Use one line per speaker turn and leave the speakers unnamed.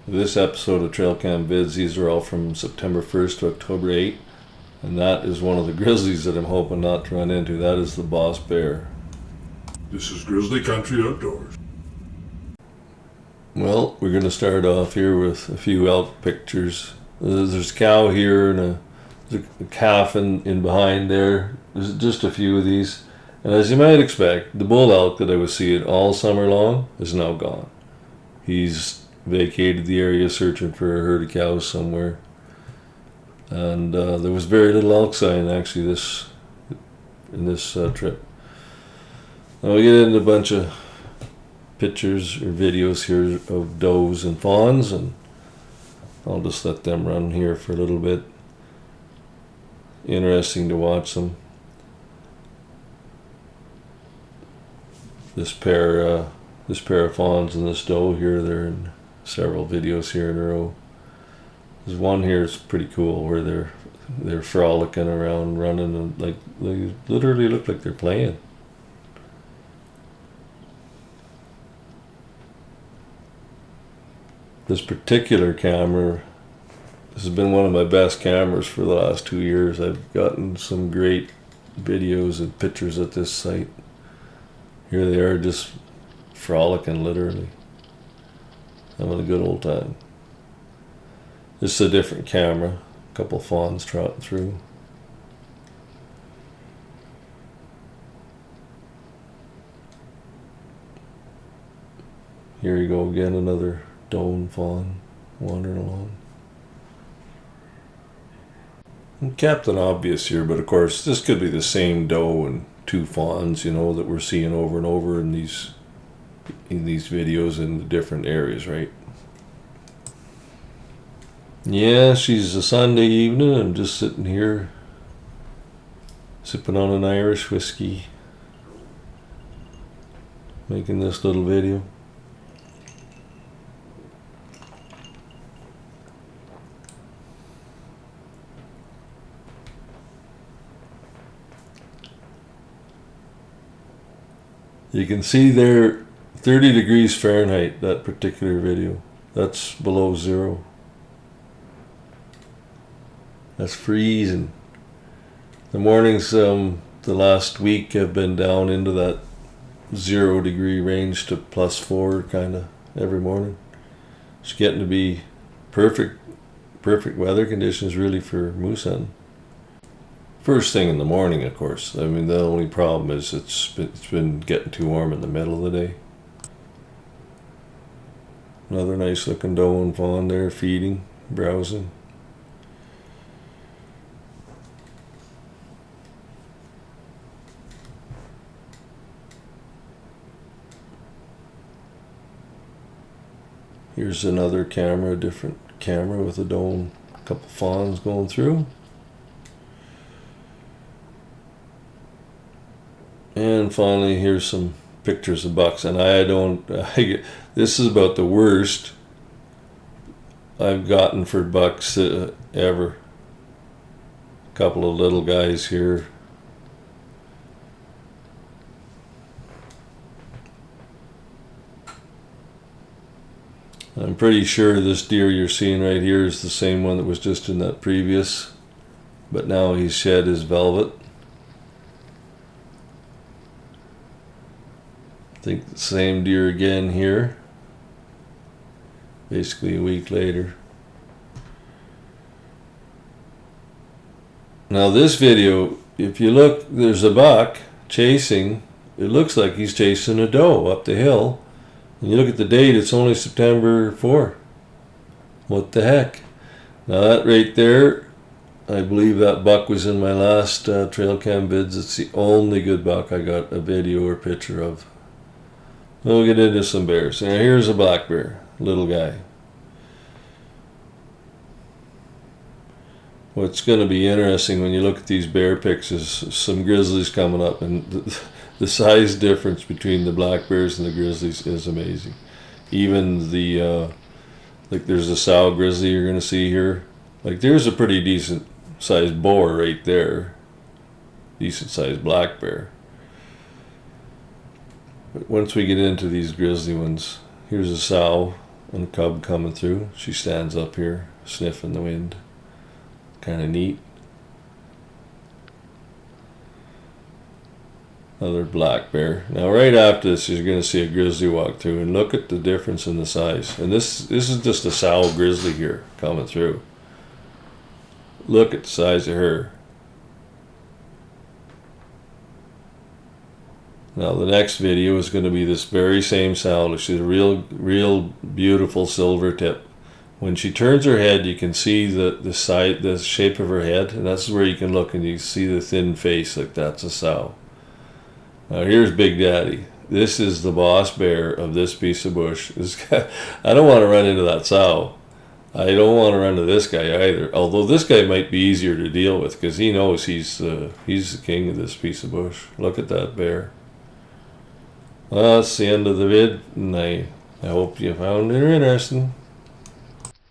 This episode of Trail Cam Vids, these are all from September 1st to October 8th. And that is one of the grizzlies that I'm hoping not to run into. That is the boss bear.
This is Grizzly Country Outdoors.
Well, we're going to start off here with a few elk pictures. There's a cow here and a calf in behind there. There's just a few of these. And as you might expect, the bull elk that I was seeing all summer long is now gone. He's vacated the area searching for a herd of cows somewhere. And there was very little elk sign actually in this trip. Now we get into a bunch of pictures or videos here of does and fawns, and I'll just let them run here for a little bit. Interesting to watch them. This pair of fawns and this doe here, they're in several videos here in a row. There's one here that's pretty cool where they're frolicking around, running, and like they literally look like they're playing. This particular camera, this has been one of my best cameras for the last 2 years. I've gotten some great videos and pictures at this site. Here they are just frolicking, literally. Having a good old time. This is a different camera. A couple fawns trotting through. Here you go again, another doe and fawn wandering along. And Captain Obvious here, but of course this could be the same doe and two fawns, you know, that we're seeing over and over in these videos in the different areas, right? Yeah, she's a Sunday evening. I'm just sitting here sipping on an Irish whiskey, making this little video. You can see there 30 degrees Fahrenheit, that particular video. That's below zero. That's freezing. The mornings the last week have been down into that 0 degree range to +4 kind of every morning. It's getting to be perfect weather conditions really for Musen. First thing in the morning, of course. I mean, the only problem is it's been getting too warm in the middle of the day. Another nice looking doe and fawn there feeding, browsing. Here's another camera, a different camera with a doe and a couple fawns going through. And finally, here's some pictures of bucks. And this is about the worst I've gotten for bucks ever. A couple of little guys here. I'm pretty sure this deer you're seeing right here is the same one that was just in that previous, but now he's shed his velvet. I think the same deer again here, basically a week later. Now this video, if you look, there's a buck chasing. It looks like he's chasing a doe up the hill. And you look at the date, it's only September 4. What the heck? Now that right there, I believe that buck was in my last trail cam vids. It's the only good buck I got a video or picture of. We'll get into some bears. Now here's a black bear, little guy. What's going to be interesting when you look at these bear pics is some grizzlies coming up, and the size difference between the black bears and the grizzlies is amazing. Even the like there's a sow grizzly you're going to see here. Like there's a pretty decent sized boar right there. Decent sized black bear. But once we get into these grizzly ones, here's a sow and a cub coming through. She stands up here, sniffing the wind. Kind of neat. Another black bear. Now right after this, you're going to see a grizzly walk through, and look at the difference in the size. And this is just a sow grizzly here coming through. Look at the size of her. Now the next video is going to be this very same sow. She's a real beautiful silver tip. When she turns her head, you can see the shape of her head, and that's where you can look and you see the thin face, like that's a sow. Now here's Big Daddy. This is the boss bear of this piece of bush. This guy, I don't want to run into that sow. I don't want to run into this guy either. Although this guy might be easier to deal with because he knows he's the king of this piece of bush. Look at that bear. Well, that's the end of the vid, and I hope you found it interesting.